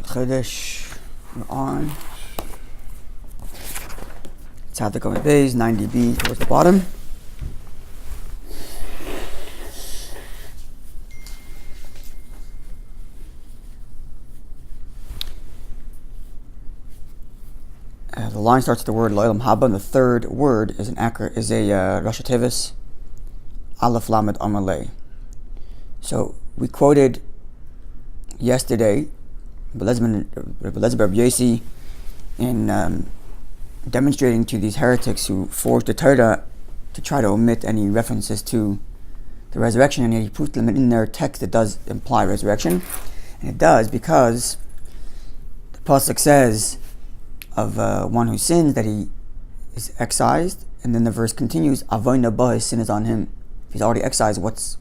Chodesh, we're on. It's how to go in base, 90B towards the bottom. The line starts with the word Lo'elam Haba, and the third word is a Rosh Tevis, Aleph Lamed Amalei. So we quoted yesterday Rabbi Yossi in demonstrating to these heretics who forged the Torah to try to omit any references to the resurrection, and he proved them in their text it does imply resurrection, and it does because the pasuk says of one who sins that he is excised, and then the verse continues, Avoyna ba, his sin is on him. If he's already excised, what's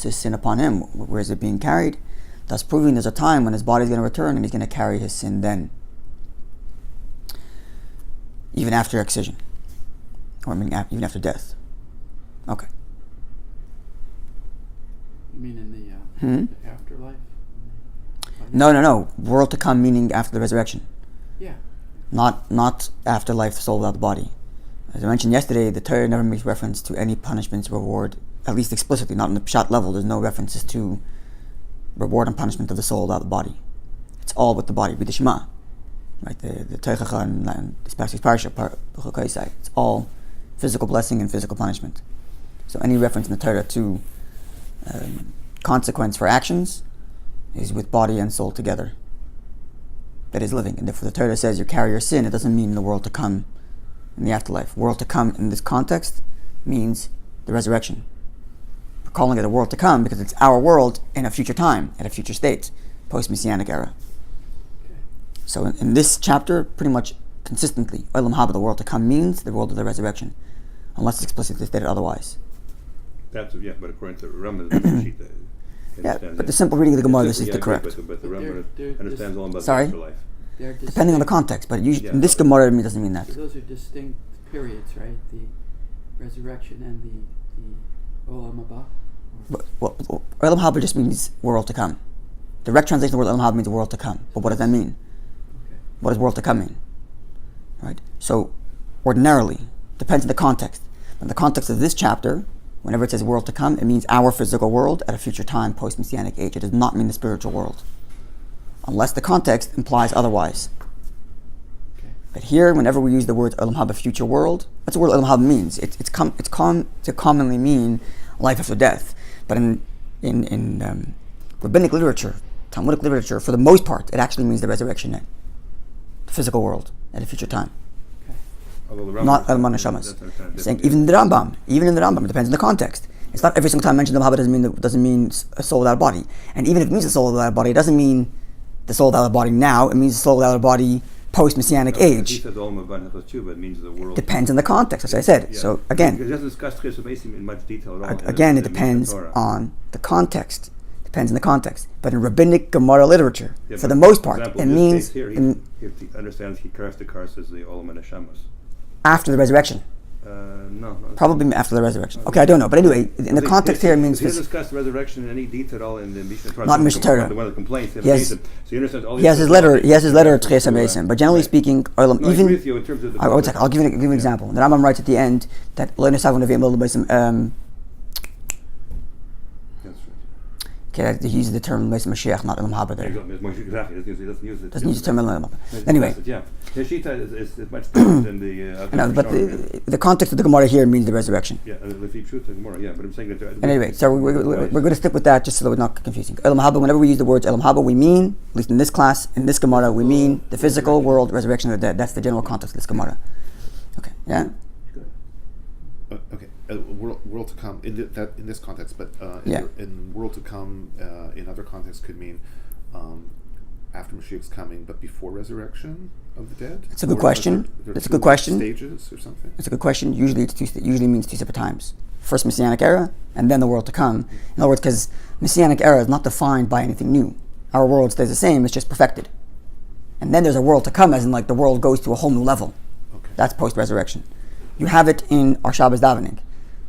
his sin upon him? Where is it being carried? Thus proving there's a time when his body is going to return and he's going to carry his sin then, even after excision, or even after death. Okay. You mean in the afterlife? No. World to come, meaning after the resurrection. Yeah. Not afterlife, the soul without the body. As I mentioned yesterday, the Torah never makes reference to any punishments, reward, at least explicitly, not in the pshat level. There's no references to reward and punishment of the soul without the body. It's all with the body. With the Shema, right? The Teichacha and this passage parsha, it's all physical blessing and physical punishment. So any reference in the Torah to consequence for actions is with body and soul together. That is living. And therefore the Torah says you carry your sin, it doesn't mean the world to come in the afterlife. World to come in this context means the resurrection. We're calling it a world to come because it's our world in a future time, at a future state, post-Messianic era. Okay. So in this chapter, pretty much consistently, Olam Haba, the world to come, means the world of the resurrection, unless it's explicitly stated otherwise. But according to Rambam, but the simple reading of the Gemara, this is the correct. But the Rambam understands all about the afterlife. afterlife. Depending on the context, but usually in this Gemara it doesn't mean that. So those are distinct periods, right? The resurrection and the Olam Haba? Olam Haba just means world to come. Direct translation of the word Olam Haba means world to come. But what does that mean? Okay. What does world to come mean? Right? So ordinarily, depends on the context. In the context of this chapter, whenever it says world to come, it means our physical world at a future time, post-Messianic age. It does not mean the spiritual world, unless the context implies otherwise. Okay. But here, whenever we use the word Olam Haba, future world, that's what Olam Haba means. It's to commonly mean life after death. But in rabbinic literature, Talmudic literature, for the most part, it actually means the resurrection, the physical world at a future time. Not Al Manashamas. Saying even in the Rambam, it depends on the context. It's not every single time mentioned Olam Haba doesn't mean a soul without a body. And even if it means a soul without a body, it doesn't mean the soul without a body now. It means the soul without a body post-Messianic age. He said Olam Haba too, but it means the world. Depends on the context, as I said. Yeah. So again, it doesn't discuss Chesed in much detail at all. Again, it depends on the context. Depends on the context. But in rabbinic Gemara literature, for the most part, example, it means here, he understands he carves the cars as the Olam Manashamas. After the resurrection. No. Probably after the resurrection. Okay, I don't know. But anyway, in the context here, it means... He doesn't discuss the resection in any detail at all in the Mishnah Torah. Not in Mishnah Torah. One of the complaints. So he understands all he has his letter of Tchias HaMesim. But generally speaking, even... I agree with you in terms of the... I'll give you an example. The Rambam writes at the end that Lo Nesav Nevi'im Lo L'Besim... Okay, he uses the term Beis Mashiach, not Olam Haba there. Exactly. He doesn't use it. Doesn't use the term Olam Haba. Anyway. Yeah. His Shita is much different than the... I know, but the context of the Gemara here means the resurrection. Yeah, the truth of the Gemara, yeah, but I'm saying that... Anyway, so we're going to stick with that just so that we're not confusing. Olam Haba, whenever we use the words Olam Haba, we mean, at least in this class, in this Gemara, we mean the physical world, resurrection of the dead. That's the general context of this Gemara. Okay, yeah? Okay. World to come in this context, but in world to come in other contexts could mean after Mashiach's coming, but before resurrection of the dead. It's a good question. It's a good question. Stages or something. It's a good question. Usually, usually means two separate times. First Messianic era, and then the world to come. In other words, because Messianic era is not defined by anything new. Our world stays the same. It's just perfected. And then there's a world to come, as in like the world goes to a whole new level. Okay. That's post-resurrection. You have it in our Shabbos davening.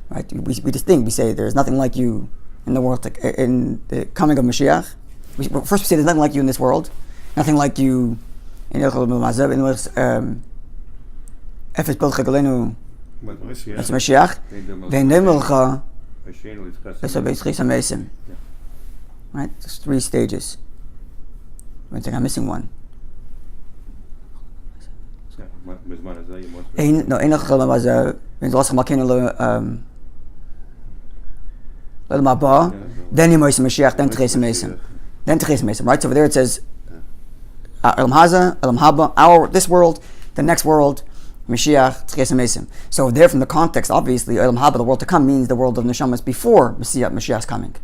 Right, we distinct. We say there's nothing like you in the world. In the coming of Mashiach, first we say there's nothing like you in this world, Nothing like you. Efes Bilcha Galenu Es Mashiach. Ve'nemilcha Es Abeis Chis HaMesim. Right? There's 3 stages. I think I'm missing one. No, Ein Chachal Mamazah. Wenn du Malkeinu then you Moisem Mashiach, then Tchis HaMesim. Then Tchis HaMesim. Right? So over there it says Elam Haza, Elam Haba, this world, the next world, Mashiach, Tchis HaMesim. So there from the context, obviously, Elam Haba, the world to come, means the world of Neshamas before Mashiach's coming.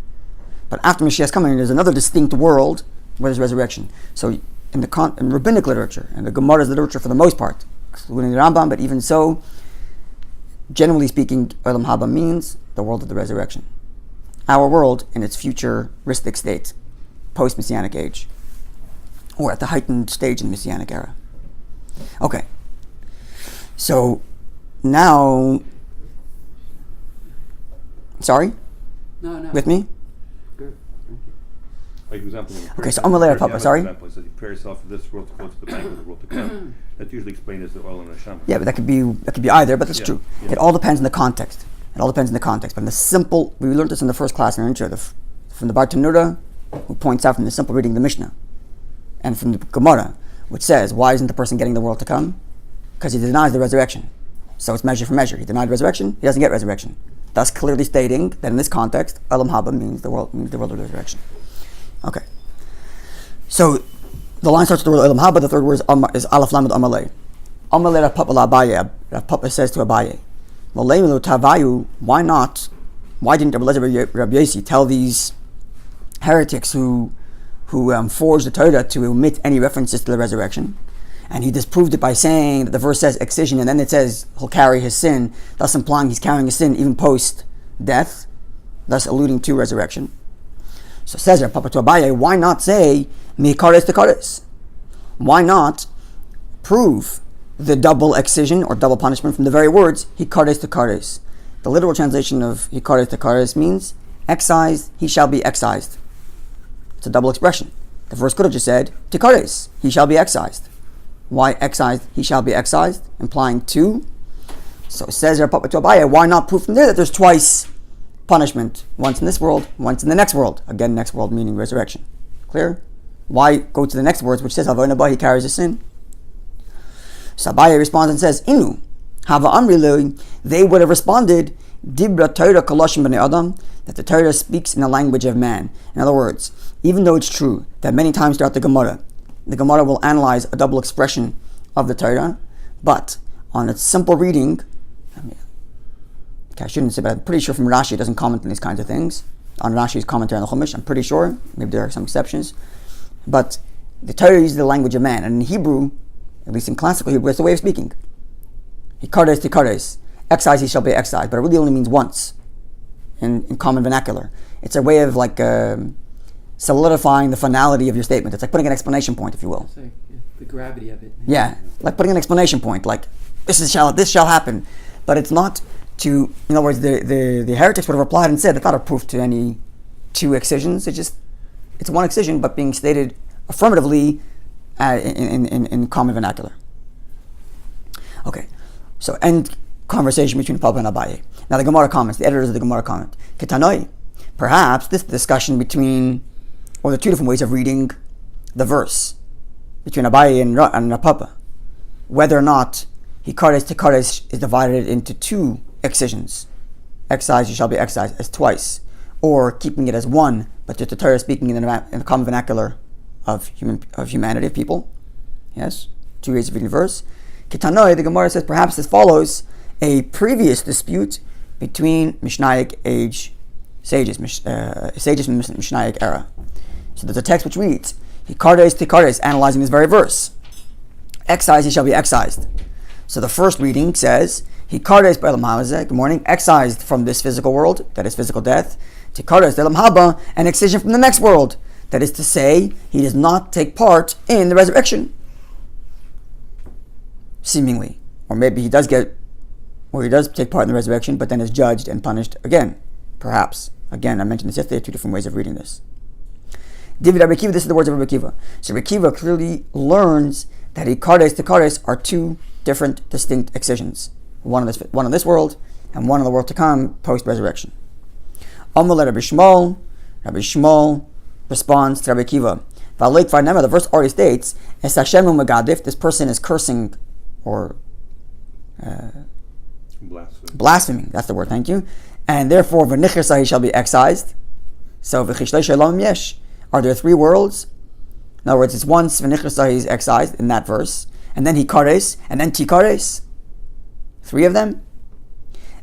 But after Mashiach's coming, there's another distinct world where there's resurrection. So in rabbinic literature, and the Gemara's literature for the most part, excluding the Rambam, but even so, generally speaking, Elam Haba means the world of the resurrection. Our world in its futuristic state, post-Messianic age, or at the heightened stage in the Messianic era. Okay. So now, sorry? No. With me? Good. Thank you. Like example. Okay, so Amalei Papa, sorry? Example, so you prepare yourself for this world to go to the bank of the world to come. That's usually explained as the oil and the shama. Yeah, but that could be either, but that's true. Yeah. It all depends on the context. But in the simple, we learned this in the first class in our intro, from the Bar Tanura, who points out from the simple reading of the Mishnah, and from the Gemara, which says, why isn't the person getting the world to come? Because he denies the resurrection. So it's measure for measure. He denied resurrection, he doesn't get resurrection. Thus clearly stating that in this context, Elam Haba means the world of resurrection. Okay. So the line starts with the word Elam Haba, the third word is Aleph Lamed Amalei. Amalei Rav Papa Abaye. Rav Papa says to Abaye, why didn't Rabbi Yossi tell these heretics who forged the Torah to omit any references to the resurrection? And he disproved it by saying that the verse says excision, and then it says he'll carry his sin, thus implying he's carrying his sin even post-death, thus alluding to resurrection. So says Papa to Abaye, why not say Mikares to Kares? Why not prove the double excision or double punishment from the very words Hikares to Kares? The literal translation of Hikares to Kares means excised, he shall be excised. It's a double expression. The verse could have just said Tikares, he shall be excised. Why excised, he shall be excised, implying two? So it says Papa to Abaye, why not prove from there that there's twice punishment, once in this world, once in the next world? Again, next world meaning resurrection. Clear? Why go to the next words, which says Havonabah, he carries his sin? So Abaye responds and says, Inu, Hava Amri, they would have responded, Dibra Torah Kaloshim B'nei Adam, that the Torah speaks in the language of man. In other words, even though it's true that many times throughout the Gemara will analyze a double expression of the Torah, but on its simple reading, I shouldn't say, but I'm pretty sure from Rashi it doesn't comment on these kinds of things. On Rashi's commentary on the Chumash, I'm pretty sure, maybe there are some exceptions, but the Torah uses the language of man, and in Hebrew, at least in classical Hebrew, it's the way of speaking. Hikares tikares, excise he shall be excised, but it really only means once in common vernacular. It's a way of like solidifying the finality of your statement. It's like putting an exclamation point, if you will. It's like the gravity of it. Yeah, like putting an exclamation point, like this shall happen, but it's not to. In other words, the heretics would have replied and said, "It's not a proof to any two excisions. It's one excision, but being stated affirmatively in common vernacular." Okay, so end conversation between Papa and Abaye. Now the Gemara comments, the editors of the Gemara comment, Ketanoi, perhaps this discussion between, or the two different ways of reading the verse between Abaye and Papa, whether or not Hikares Tikares is divided into two excisions, excised you shall be excised, as twice, or keeping it as one, but just the Torah speaking in the common vernacular of humanity, of people. Yes, two ways of reading the verse. Ketanoi, the Gemara says, perhaps this follows a previous dispute between Mishnaic age sages from the Mishnaic era. So there's a text which reads, Hikares Tikares, analyzing this very verse. Excised, he shall be excised. So the first reading says, Hikares B'elam Hamazeh, good morning, excised from this physical world, that is physical death, Tikares B'elam Haba, an excision from the next world, that is to say, he does not take part in the resurrection. Seemingly. Or maybe he does take part in the resurrection, but then is judged and punished again. Perhaps. Again, I mentioned this yesterday, two different ways of reading this. Divid Rabbi Akiva, this is the words of Rabbi Akiva. So Rabbi Akiva clearly learns that Ikares to Kares are two different, distinct excisions. One in this world, and one in the world to come, post-resurrection. Amalei Rabbi Shmuel responds to Rabbi Akiva. The verse already states, Es Hashemu Megadif, this person is cursing or blaspheming. That's the word, thank you. And therefore, V'nichirsa, he shall be excised. So, V'chishlei Shalom Yesh. Are there three worlds? In other words, it's once V'nichirsa, he's excised in that verse, and then Hikares, and then Tikares. Three of them?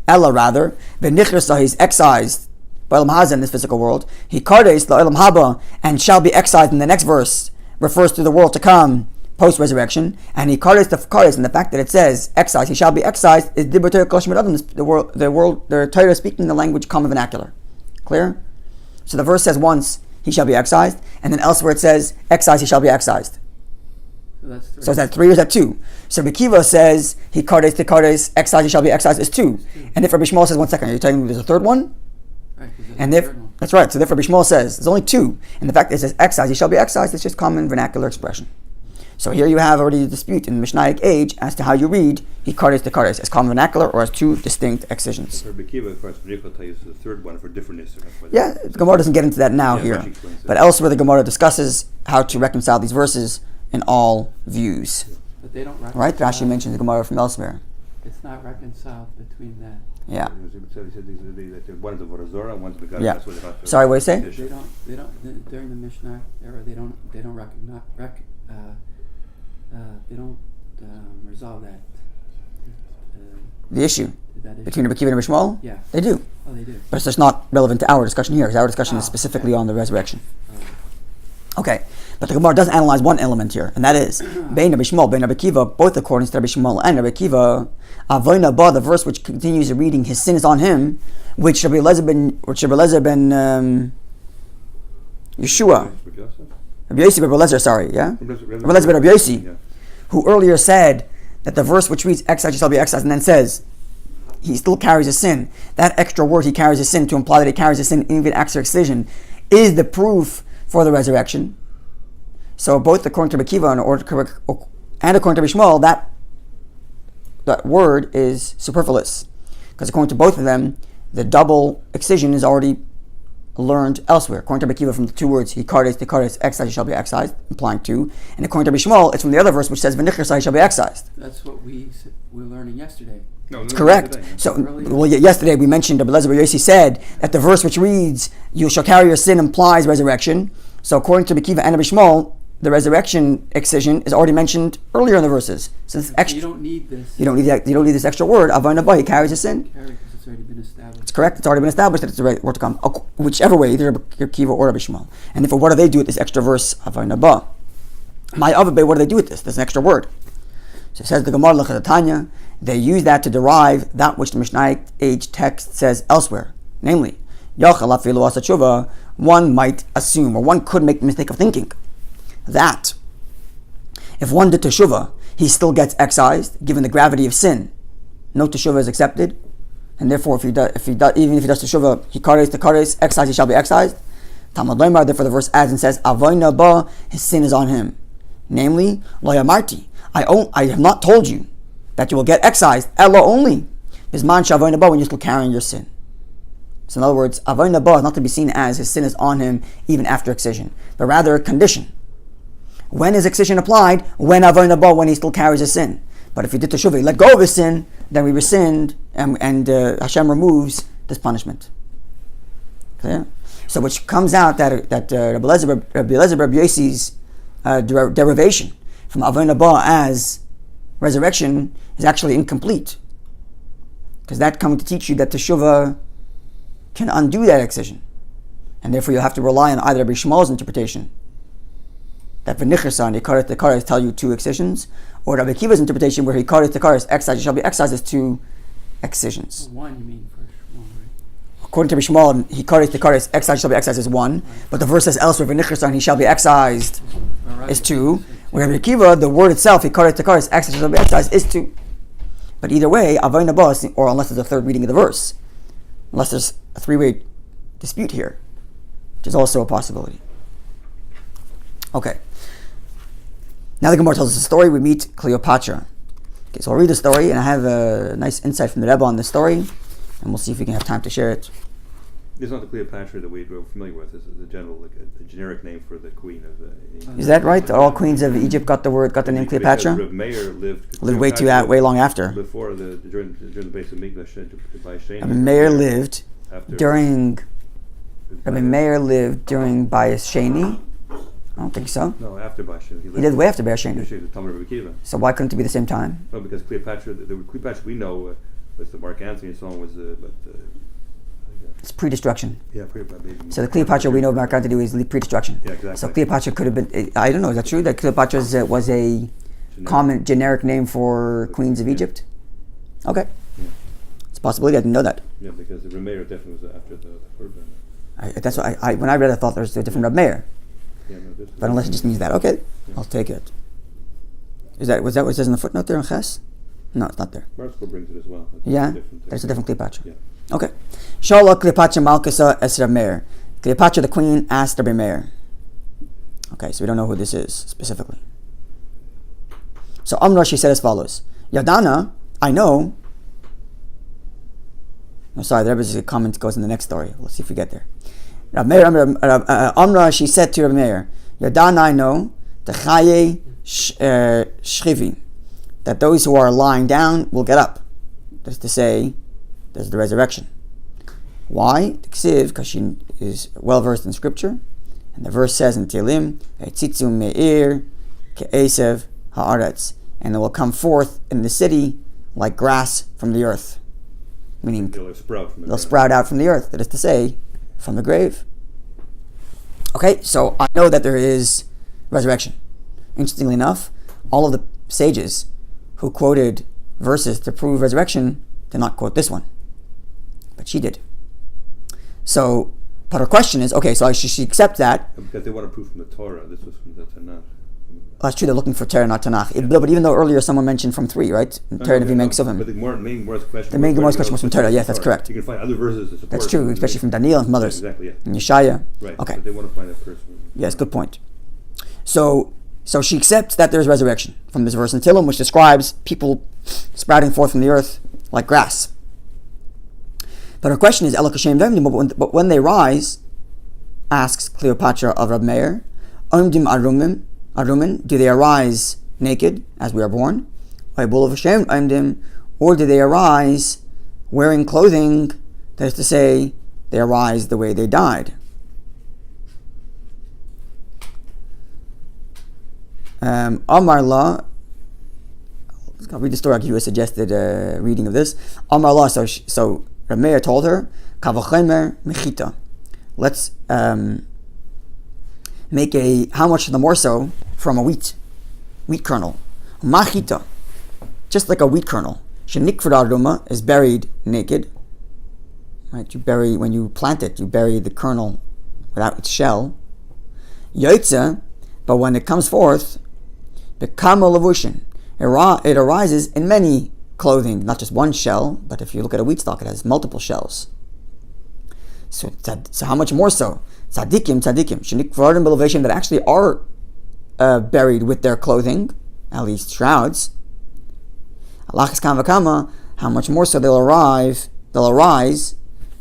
Ella, rather, V'nichirsa, he's excised Ba'olam Hazeh, in this physical world. Hikares la'olam haba, and shall be excised in the next verse, refers to the world to come, post-resurrection. And Hikares to Fakares, and the fact that it says excised, he shall be excised, is Dibur Torah Kol Shemid Adam, the Torah speaking the language common vernacular. Clear? So the verse says once, he shall be excised, and then elsewhere it says, excised, he shall be excised. So that's three. So is that three or is that two? So Rabbi Akiva says, Hikares to Kares, excised, he shall be excised, is two. And if Rabbi Shmuel says, one second, are you telling me there's a third one? Right, And if that's right, so therefore Rabbi Shmuel says there's only two, and the fact that it says excised, he shall be excised, it's just common vernacular expression. So here you have already a dispute in the Mishnaic age as to how you read Hikares to Kares, as common vernacular or as two distinct excisions. Rabbi Akiva, of course, is the third one for differentness. Yeah, the Gemara doesn't get into that now here, but elsewhere the Gemara discusses how to reconcile these verses in all views. But they don't reconcile. Right? Rashi mentions the Gemara from elsewhere. It's not reconciled between that. Yeah. One's the Vorazora, one's the God. Yeah. Sorry, what do you say? They don't during the Mishnah era. They don't resolve that. The issue That issue. between Rabbi Akiva and Rabbi Shmuel? Yeah. They do. Oh, they do. But it's just not relevant to our discussion here, because our discussion is specifically on the resurrection. Okay, but the Gemara does analyze one element here, and that is Bein Rabbi Shmuel, Bein Rabbi Akiva, both according to Rabbi Shmuel and Rabbi Akiva, Avoyna Ba, the verse which continues the reading, his sin is on him, which Rabbi Eliezer ben Yeshua, Rabbi Yossi ben Eliezer, sorry, yeah? Rabbi Eliezer ben Rabbi Yossi, who earlier said that the verse which reads excised shall be excised, and then says he still carries a sin. That extra word, he carries a sin, to imply that he carries a sin even after excision, is the proof for the resurrection. So both according to Rabbi Akiva and according to Rabbi Shmuel, that word is superfluous, because according to both of them, the double excision is already learned elsewhere. According to Rabbi Akiva, from the two words Hikares to Kares, excised shall be excised, implying two, and according to Rabbi Shmuel, it's from the other verse which says V'nichirsa shall be excised. That's what we were learning yesterday. No, Correct. So, yesterday we mentioned Rabbi Eliezer ben Yossi said that the verse which reads "You shall carry your sin" implies resurrection. So, according to Rabbi Akiva and Rabbi Shmuel, the resurrection excision is already mentioned earlier in the verses. So you don't need this. You don't need this extra word. Avayna ba, he carries his sin. Because it's already been established. It's correct. It's already been established that it's the right word to come. Whichever way, either Rabbi Akiva or Rabbi Shmuel. And therefore, what do they do with this extra verse? Avayna ba. My Avabe, what do they do with this? There's an extra word. So it says the Gemara L'Chadatanya, they use that to derive that which the Mishnaic age text says elsewhere. Namely, Yachal afilu asa tshuva, one might assume, or one could make the mistake of thinking, that if one did teshuvah, he still gets excised, given the gravity of sin. No teshuvah is accepted, and therefore, even if he does teshuvah, Hikares to Kares, excised, he shall be excised. Talmud Leimar, therefore the verse adds and says, Avoyna ba, his sin is on him. Namely, Lo yamarti, I have not told you that you will get excised, Ella only, Bisman shavoyna ba, when you're still carrying your sin. So in other words, Avoyna ba is not to be seen as his sin is on him even after excision, but rather a condition. When is excision applied? When Avoyna ba, when he still carries his sin. But if he did teshuvah, he let go of his sin, then we rescind, and Hashem removes this punishment. Clear? So which comes out that Rabbi Eliezer ben Yossi's derivation from Avoyna ba as resurrection is actually incomplete, because that's coming to teach you that teshuvah can undo that excision, and therefore you'll have to rely on either Rabbi Shmuel's interpretation that v'nichirsa and Hikares to Kares tell you two excisions, or Rabbi Akiva's interpretation where Hikares to Kares, excised shall be excised, as two excisions. One, you mean for Shmuel, right? According to Rabbi Shmuel, Hikares to Kares, excised shall be excised is one, right. But the verse says elsewhere v'nichirsa and he shall be excised is two. Where Rabbi Akiva, the word itself, Hikares to Kares, excised shall be excised, is two. But either way, Avoyna ba, or unless there's a third reading of the verse, unless there's a three-way dispute here, which is also a possibility. Okay. Now the Gemara tells us a story. We meet Cleopatra. Okay, so I'll read the story, and I have a nice insight from the Rebbe on the story, and we'll see if we can have time to share it. It's not the Cleopatra that we're familiar with. This is a general, like a generic name for the queen of Is that right? All queens of Egypt got the name Cleopatra? Reb Meir lived way long after. Before during the base of Mikdash by Sheni. Rabbi Meir lived after during Bayis Sheni. I don't think so. No, after Bashir. He lived way after Bayis Sheni. The Talmud of Akiva. So why couldn't it be the same time? No, because Cleopatra, the Cleopatra we know with the Mark Antony and so on was, It's pre-destruction. yeah, maybe. So the Cleopatra we know Mark Antony is pre-destruction. Yeah, exactly. So Cleopatra could have been. I don't know. Is that true? That Cleopatra was a common generic name for queens of Egypt. Okay, Yeah. it's a possibility. I didn't know that. Yeah, because the Remeir definitely was after the Urban. That's what I when I read, I thought there was a different Reb Meir. Yeah, no, this But unless it just means that, okay, I'll take it. Was that what it says in the footnote there in Ches? No, it's not there. Marsko brings it as well. Yeah, there's a different Cleopatra. Yeah. Okay. Shala Cleopatra Malkasa es Reb Meir. Cleopatra the queen asked Rabbi Meir. Okay, so we don't know who this is specifically. So Amra, she said as follows: Yadana, I know. No, sorry, the Rebbe's comment goes in the next story. Let's see if we get there. Amra, she said to Rabbi Meir, Yadana, I know, the Chaye Shchivi, that those who are lying down will get up. That's to say, there's the resurrection. Why? Because she is well versed in scripture, and the verse says in Tehillim, Eitzitzu me'ir ke'esev ha'aretz, and it will come forth in the city like grass from the earth. Meaning, They'll sprout out from the earth. That is to say, from the grave. Okay, so I know that there is resurrection. Interestingly enough, all of the sages who quoted verses to prove resurrection did not quote this one, but she did. So, but her question is, okay, so she accepts that. Because they want to prove from the Torah. This was from the Tanakh. That's true, they're looking for Torah, not Tanakh. But even though earlier someone mentioned from 3, right? Torah Nevi Meg Suvim. But the main question. The main question was from Torah, yes, that's correct. You can find other verses to support. That's true, especially from Daniel and from others. Exactly, yeah. And Yeshaya. Right, okay. But they want to find that person. Yes, good point. So she accepts that there's resurrection from this verse in Tehillim, which describes people sprouting forth from the earth like grass. But her question is, but when they rise, asks Cleopatra of Reb Meir, Omdim Arumin, do they arise naked, as we are born? Or do they arise wearing clothing, that is to say, they arise the way they died? Amar La, I'll read the story. I'll give you a suggested reading of this. Amar La, so Reb Meir told her, Kavachemer Mechita. Let's make how much the more so from a wheat kernel. Machita, just like a wheat kernel. Shenikfar aruma is buried naked. Right, when you plant it, you bury the kernel without its shell. Yoitza, but when it comes forth, bekama lavushin, it arises in many clothing, not just one shell, but if you look at a wheat stalk, it has multiple shells. So how much more so? Tzadikim, shenikvarim belevation, that actually are buried with their clothing, at least shrouds. Alachis kam v'kama, how much more so they'll arise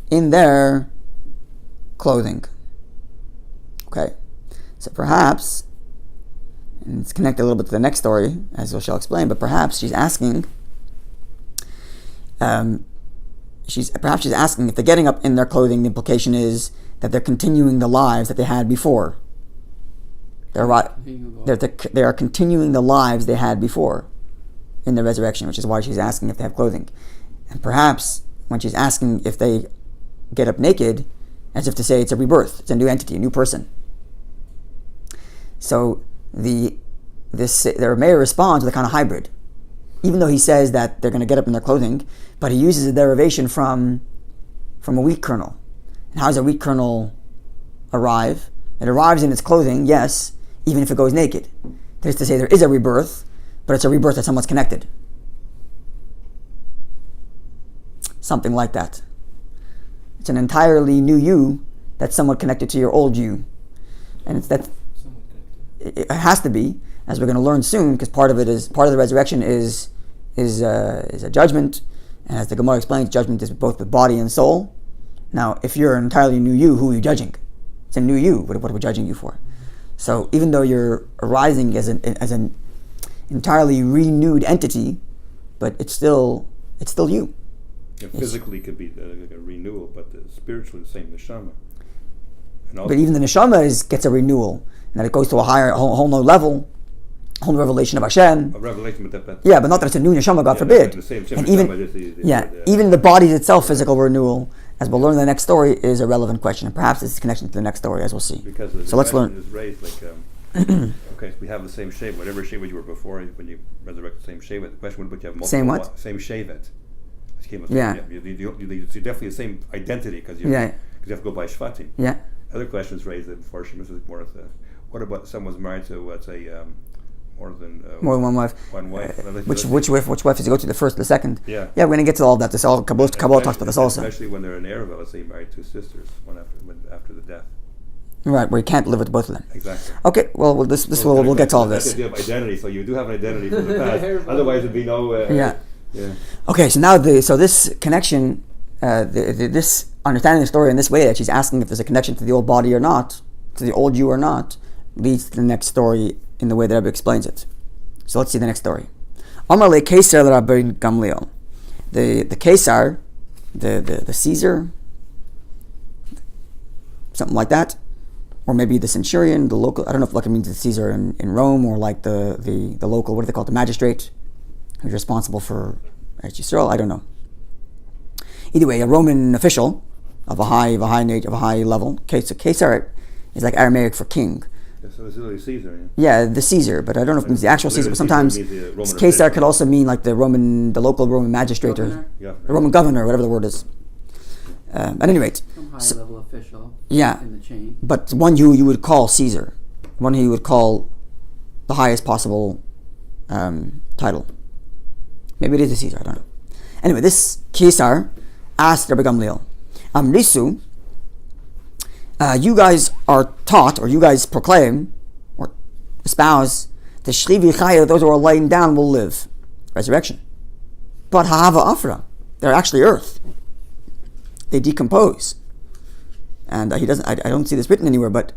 in their clothing. Okay, so perhaps, and it's connected a little bit to the next story, as we shall explain, but perhaps she's asking, she's asking if they're getting up in their clothing, the implication is that they're continuing the lives that they had before. They are continuing the lives they had before in the resurrection, which is why she's asking if they have clothing. And perhaps when she's asking if they get up naked, as if to say it's a rebirth, it's a new entity, a new person. So the mayor responds with a kind of hybrid. Even though he says that they're going to get up in their clothing, but he uses a derivation from a wheat kernel. And how does a wheat kernel arrive? It arrives in its clothing, yes, even if it goes naked. That is to say, there is a rebirth, but it's a rebirth that somewhat's connected. Something like that. It's an entirely new you that's somewhat connected to your old you. And it's that it has to be, as we're going to learn soon, because part of the resurrection is a judgment, and as the Gemara explains, judgment is both with body and soul. Now, if you're an entirely new you, who are you judging? It's a new you. What are we judging you for? So even though you're arising as an entirely renewed entity, but it's still you. Yeah, physically could be like a renewal, but spiritually the same neshama. But even the neshama gets a renewal, and that it goes to a whole new level, a whole new revelation of Hashem. A revelation, but yeah, but not that it's a new neshama, God forbid. The same and even the body itself, physical renewal, as we'll learn in the next story, is a relevant question, and perhaps it's a connection to the next story, as we'll see. Because so let's learn. Is raised like, okay, we have the same shevet, whatever shevet you were before, when you resurrect the same shevet. The question would be, you have multiple same what? Same shevet. Yeah. You're definitely the same identity because you have to go by shvatim. Yeah. Other questions raised in Forshim is more of what about someone's married to more than one wife? One wife. Which wife does he go to? The first, the second? Yeah. Yeah, we're gonna get to all of that. This all Kabbalah talks about this also. Especially when they're in Erev, let's say married two sisters, one after the death. Right, where you can't live with both of them. Exactly. Okay, well, we'll get to all this. That's the idea of identity. So you do have an identity from the past. Otherwise, there'd be no. Yeah. Okay, so now this connection, this understanding the story in this way, that she's asking if there's a connection to the old body or not, to the old you or not, leads to the next story in the way that Rabbi explains it. So let's see the next story. Amar le Kesar le Rabbi Gamliel. The Kesar, the Caesar, something like that, or maybe the centurion, the local. I don't know if it means the Caesar in Rome, or like the local. What do they call it? The magistrate, who's responsible for Yisrael. I don't know. Either way, a Roman official of a high level. Okay, so Kesar is like Aramaic for king. Yeah, so it's really Caesar. Yeah, the Caesar, but I don't know if it means the actual Caesar. But sometimes Kesar could also mean like the local Roman magistrate, or the Roman governor, whatever the word is. At any rate, some high-level official. Yeah, in the chain. But one you would call Caesar, one who you would call the highest possible title. Maybe it is a Caesar. I don't know. Anyway, this Kesar asked Rabbi Gamliel, Amrisu, you guys are taught, or you guys proclaim, or espouse, the Shlivi Chaya, those who are laying down will live. Resurrection. But Ha'ava Afra, they're actually earth. They decompose. And he doesn't. I don't see this written anywhere, but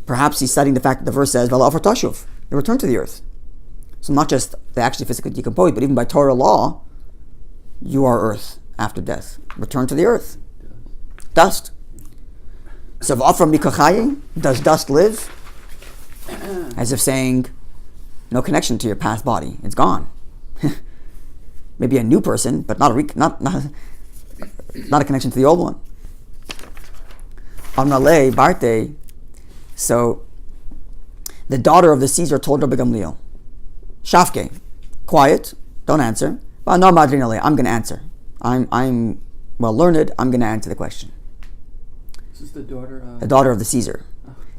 perhaps he's citing the fact that the verse says, V'la Afra Tashuv, they return to the earth. So not just they actually physically decompose, but even by Torah law, you are earth after death. Return to the earth. Dust. So V'afra Mikachayim, does dust live? As if saying, no connection to your past body. It's gone. Maybe a new person, but not a connection to the old one. Amrale Barte. So the daughter of the Caesar told Rabbi Gamliel, Shafke, quiet, don't answer. But no, Madrinale, I'm going to answer. I'm well learned. I'm going to answer the question. This is the daughter of the Caesar.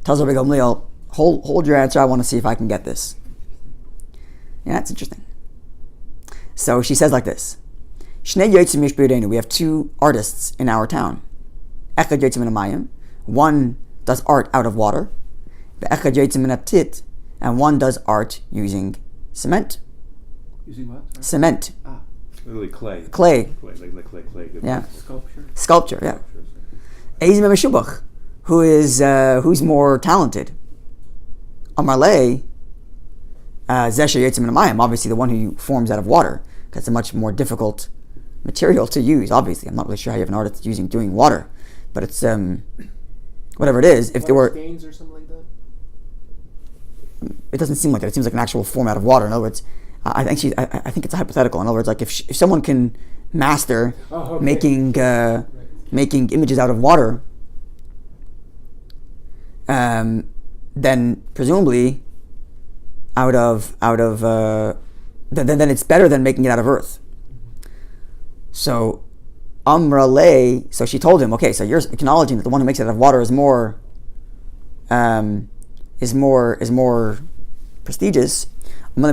Tells Rabbi Gamliel, hold your answer. I want to see if I can get this. Yeah, that's interesting. So she says like this. We have two artists in our town. One does art out of water, and one does art using cement. Using what? Sorry? Cement. Literally clay. Clay. Like clay. Yeah. Sculpture. Yeah. Who's more talented? Amarle, obviously the one who forms out of water. That's a much more difficult material to use. Obviously, I'm not really sure how you have an artist doing water, but it's whatever it is. If there were stains or something like that, it doesn't seem like that. It seems like an actual form out of water. In other words, I think it's a hypothetical. In other words, like if someone can master making images out of water, then presumably then it's better than making it out of earth. So Amrale, so she told him, okay, so you're acknowledging that the one who makes it out of water is more prestigious. If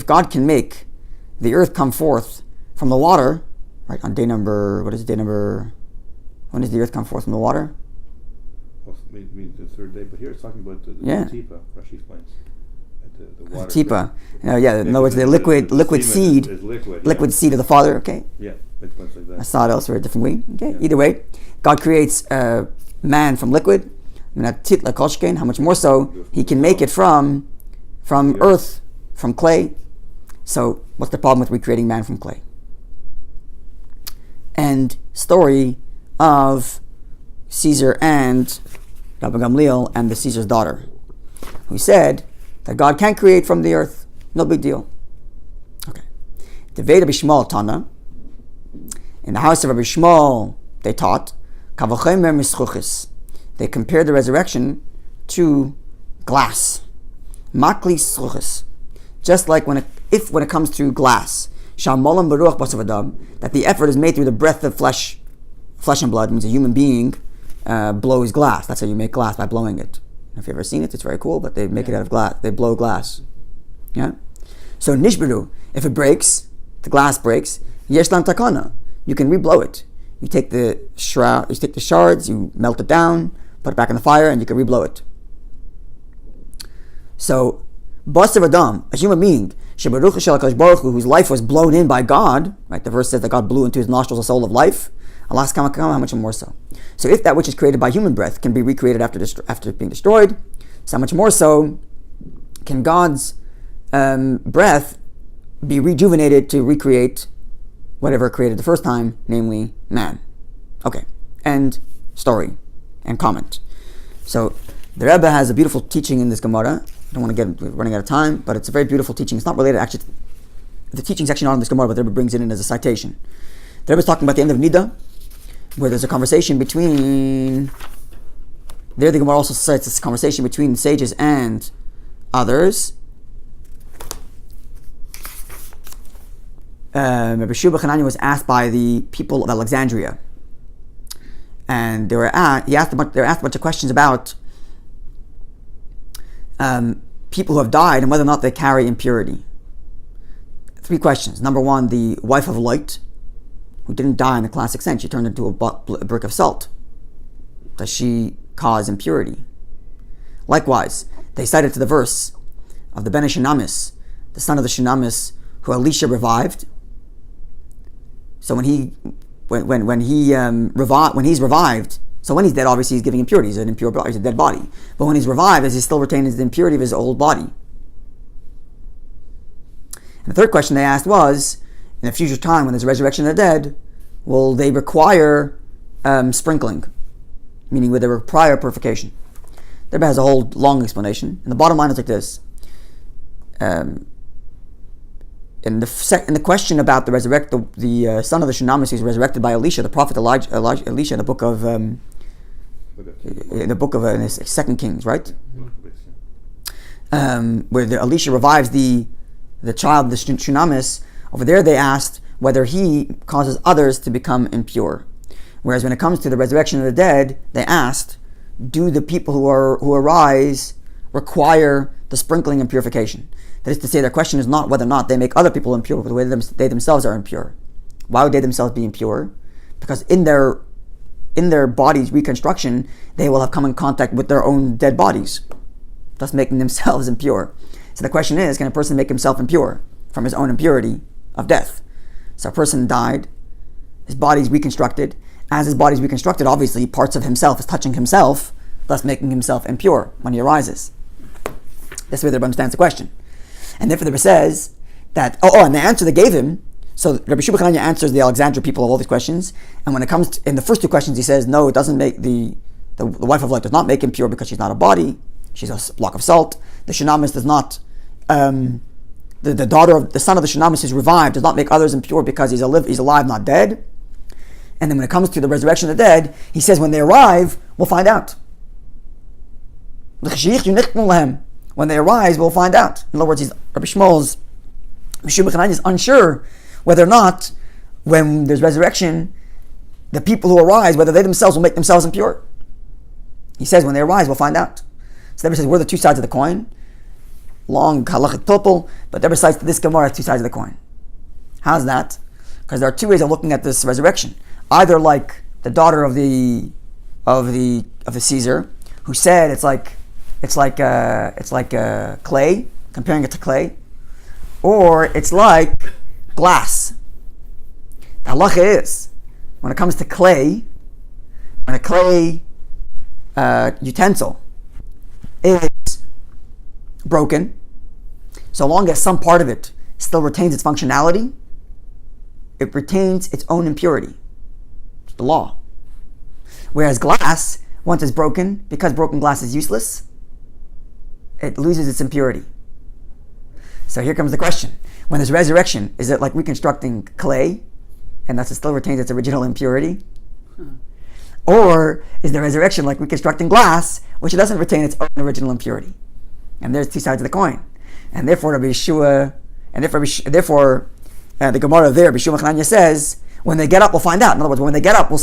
God can make the earth come forth from the water, right, on day number, when does the earth come forth from the water? means the third day, but here it's talking about the Yeah. tipa. Rashi explains the water. Tipa. In other words, the liquid seed, is liquid. liquid seed of the Father. Okay. Yeah, it's much like that. I saw it elsewhere a different way. Okay. Yeah. Either way, God creates man from liquid. How much more so He can make it from earth, from clay. So what's the problem with recreating man from clay? And story of Caesar and Rabbi Gamliel and the Caesar's daughter, who said that God can create from the earth. No big deal. Okay. The Veda Bishmal Tana. In the house of Rabbi Shmuel, they taught, they compared the resurrection to glass. Makli sruchis. Just like when it comes to glass, that the effort is made through the breath of flesh and blood. It means a human being blows glass. That's how you make glass, by blowing it. If you've ever seen it, it's very cool, but they make it out of glass. They blow glass. Yeah? So nishbiru, if it breaks, the glass breaks, yesh lam takana. You can reblow it. You take the shards, you melt it down, put it back in the fire, and you can reblow it. So, Basav Adam, a human being, whose life was blown in by God, right? The verse says that God blew into his nostrils a soul of life. Allah's kamakam, how much more so? So, if that which is created by human breath can be recreated after being destroyed, so how much more so can God's breath be rejuvenated to recreate whatever created the first time, namely man. Okay, end story and comment. So the Rebbe has a beautiful teaching in this Gemara. I don't want to we're running out of time, but it's a very beautiful teaching. It's not related, actually, the teaching's actually not in this Gemara, but the Rebbe brings it in as a citation. The Rebbe is talking about the end of Nida, where there's a conversation between, there the Gemara also cites this conversation between sages and others. Rabbi Shubha Hanani was asked by the people of Alexandria, and they were asked a bunch of questions about people who have died and whether or not they carry impurity. 3 questions. Number 1, the wife of light, who didn't die in the classic sense, she turned into a brick of salt. Does she cause impurity? Likewise, they cited to the verse of the Ben Shunamis, the son of the Shunamis, who Elisha revived. So when he's revived, so when he's dead, obviously he's giving impurity. He's an impure body, he's a dead body. But when he's revived, he still retains the impurity of his old body. And the 3rd question they asked was, in a future time when there's a resurrection of the dead, will they require sprinkling? Meaning, will they require purification? The Rebbe has a whole long explanation. And the bottom line is like this. In the question about the son of the Shunamis who's resurrected by Elisha, the prophet Elisha, in the book of in 2 Kings, right? Where Elisha revives the child, the Shunamis. Over there, they asked whether he causes others to become impure. Whereas when it comes to the resurrection of the dead, they asked, do the people who arise require the sprinkling and purification? That is to say, their question is not whether or not they make other people impure, but whether they themselves are impure. Why would they themselves be impure? Because in their body's reconstruction, they will have come in contact with their own dead bodies, thus making themselves impure. So the question is, can a person make himself impure from his own impurity of death? So a person died, his body's reconstructed. As his body's reconstructed, obviously parts of himself is touching himself, thus making himself impure when he arises. That's the way the Rebbe understands the question. And therefore the Rebbe says that, and the answer they gave him, so Rabbi Shubha Hanani answers the Alexandria people of all these questions, and when it comes to, in the first 2 questions, he says, no, it doesn't make the wife of light does not make him pure because she's not a body, she's a block of salt. The Shunamis does not, the daughter of the son of the Shunamis who's revived does not make others impure because he's alive, not dead. And then when it comes to the resurrection of the dead, he says when they arrive, we'll find out. When they arise, we'll find out. In other words, Rabbi Shmuel is unsure whether or not, when there's resurrection, the people who arise, whether they themselves will make themselves impure. He says, when they arise, we'll find out. So the Rebbe says, we're the 2 sides of the coin. Long, halachic pilpul, but the Rebbe cites this Gemara as 2 sides of the coin. How's that? Because there are 2 ways of looking at this resurrection. Either like the daughter of the Caesar, who said it's like clay, comparing it to clay, or it's like glass. The halacha is, when it comes to clay, when a clay utensil is broken, so long as some part of it still retains its functionality, it retains its own impurity. It's the law. Whereas glass, once it's broken, because broken glass is useless, it loses its impurity. So here comes the question. When there's resurrection, is it like reconstructing clay, and thus it still retains its original impurity? Or is the resurrection like reconstructing glass, which it doesn't retain its own original impurity? And there's two sides of the coin. And therefore, Rabbi Yeshua, the Gemara there, Rabbi Yeshua Chananya says, when they get up, we'll find out. In other words, when they get up, we'll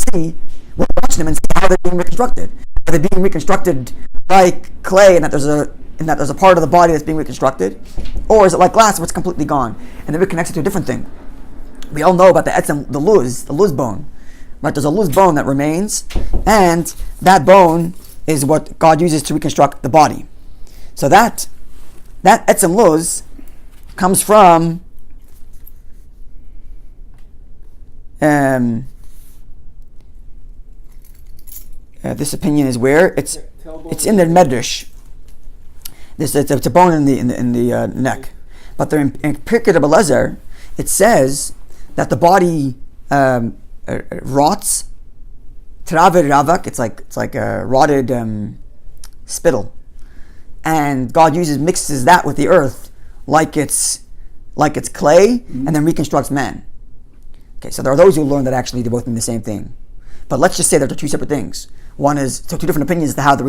watch them and see how they're being reconstructed. Are they being reconstructed like clay, and that there's a part of the body that's being reconstructed? Or is it like glass, where it's completely gone? And then it connects it to a different thing. We all know about the luz bone. Right? There's a luz bone that remains, and that bone is what God uses to reconstruct the body. So that etzem luz comes from this opinion is where it's in the medrash. It's a bone in the neck, but in Perek Rabbi, it says that the body rots. Traver ravak, it's like a rotted spittle, and God mixes that with the earth like it's clay, and then reconstructs man. Okay, so there are those who learn that actually they both mean the same thing. But let's just say that they're two separate things. One is, so two different opinions as to how the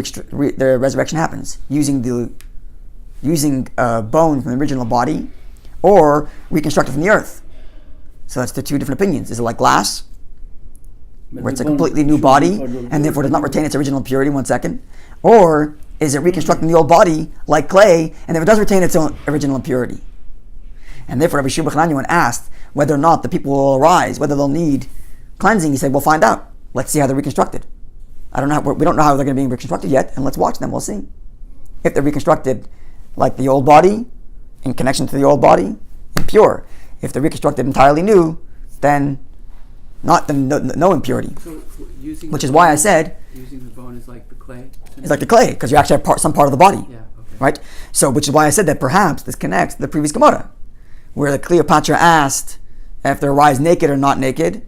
resurrection happens, using bone from the original body, or reconstructed from the earth. So that's the two different opinions. Is it like glass, where it's a completely new body, and therefore does not retain its original impurity? 1 second. Or is it reconstructing the old body like clay, and therefore does retain its own original impurity? And therefore, Rabbi Shua Chananya, when asked whether or not the people will arise, whether they'll need cleansing, he said, "We'll find out. Let's see how they're reconstructed. We don't know how they're going to be reconstructed yet, and let's watch them. We'll see if they're reconstructed like the old body, in connection to the old body, impure. If they're reconstructed entirely new, then no impurity. So which is why I said using the bone is like the clay. It's like the clay, because you actually have some part of the body. Yeah. Okay. Right? So, which is why I said that perhaps this connects to the previous Gemara, where the Cleopatra asked if they arise naked or not naked,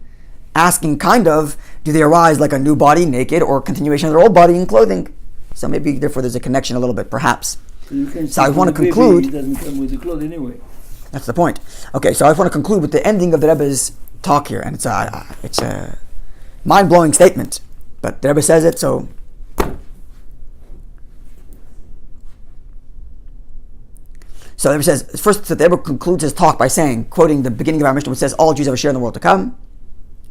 asking kind of, do they arise like a new body, naked, or continuation of their old body in clothing? So maybe, therefore, there's a connection a little bit, perhaps. So I want to conclude. It doesn't come with the clothes anyway. That's the point. Okay, so I want to conclude with the ending of the Rebbe's talk here, and it's a mind-blowing statement, but the Rebbe says it, so. So the Rebbe says, first, the Rebbe concludes his talk by saying, quoting the beginning of our Mishnah, which says, all Jews have a share in the world to come.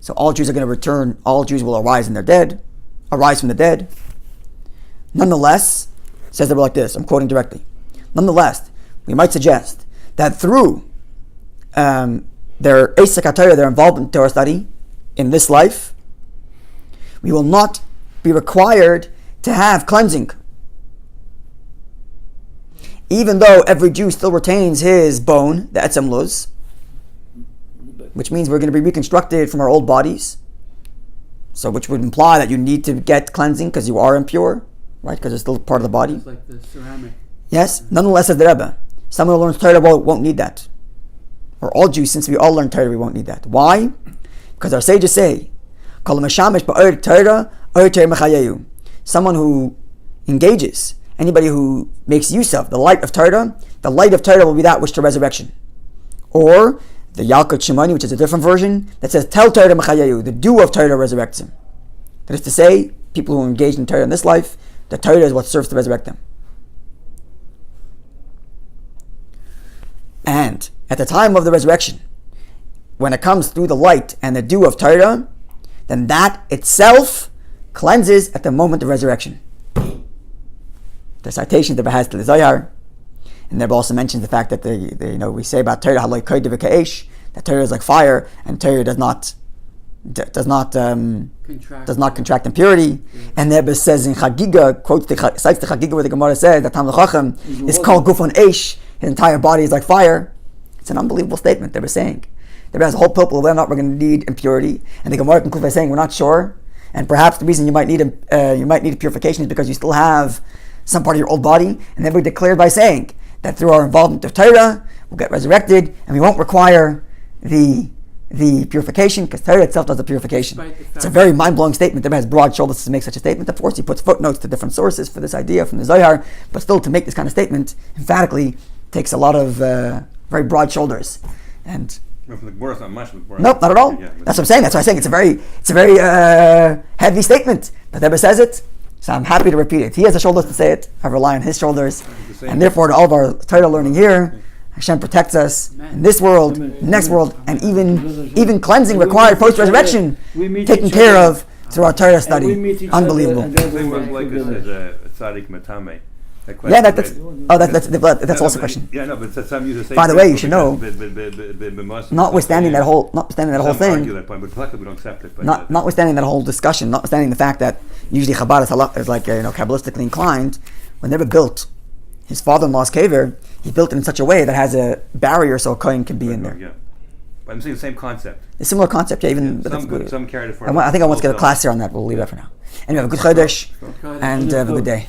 So all Jews are going to return, all Jews will arise from the dead. Nonetheless, says the Rebbe like this, I'm quoting directly. Nonetheless, we might suggest that through their Eisek HaTorah, their involvement in Torah study in this life, we will not be required to have cleansing. Even though every Jew still retains his bone, the etzem luz, which means we're going to be reconstructed from our old bodies. So, which would imply that you need to get cleansing because you are impure, right? Because it's still part of the body. It's like the ceramic. Yes. Nonetheless, as the Rebbe, someone who learns Torah won't need that. Or all Jews, since we all learn Torah, we won't need that. Why? Because our sages say, someone who engages, anybody who makes use of the light of Torah will be that which to resurrection. Or the Yalkut Shimoni, which is a different version, that says, Tel Torah Mechayayu, the dew of Torah resurrects him. That is to say, people who engage in Torah in this life, the Torah is what serves to resurrect them. And at the time of the resurrection, when it comes through the light and the dew of Torah, then that itself cleanses at the moment of resurrection. The citation that has to the Zohar, and there also mentions the fact that we say about Torah, that Torah is like fire, and Torah does not does not Contract. contract impurity. And the Rebbe says in Chagiga, cites the Chagiga where the Gemara says that Talmud Chacham is called Gufon Eish, his entire body is like fire. It's an unbelievable statement they were saying. The Rebbe has a whole pilpul of whether or not we're going to need impurity, and the Gemara concludes by saying we're not sure, and perhaps the reason you might need a purification is because you still have some part of your old body, and then we declared by saying that through our involvement of Torah, we'll get resurrected, and we won't require the purification, because Torah itself does the purification. It's a very mind-blowing statement. The Rebbe has broad shoulders to make such a statement. Of course, he puts footnotes to different sources for this idea from the Zohar, but still to make this kind of statement emphatically takes a lot of very broad shoulders. And From the Gemara, it's not much. nope, not at all. Yeah, That's what I'm saying. That's why I'm saying it's a very heavy statement. But the Rebbe says it, so I'm happy to repeat it. He has the shoulders to say it. I rely on his shoulders, and therefore, to all of our Torah learning here, Hashem protects us in this world, next world, and even cleansing required post-resurrection, taken care of through our Torah study. Unbelievable. Like this is a tzaddik matame. Yeah, that's also a question. Yeah, no, but some use the same. By the way, you should know, notwithstanding that whole thing, we don't accept it. notwithstanding that whole discussion, notwithstanding the fact that usually Chabad is like Kabbalistically inclined, when they were built his father-in-law's kever, he built it in such a way that has a barrier so a kohen can be in there. Yeah, but I'm saying the same concept. A similar concept, yeah. Even Some carried it for. I think I want to get a class here on that. We'll leave that for now. Anyway, have a good chodesh and have a good day.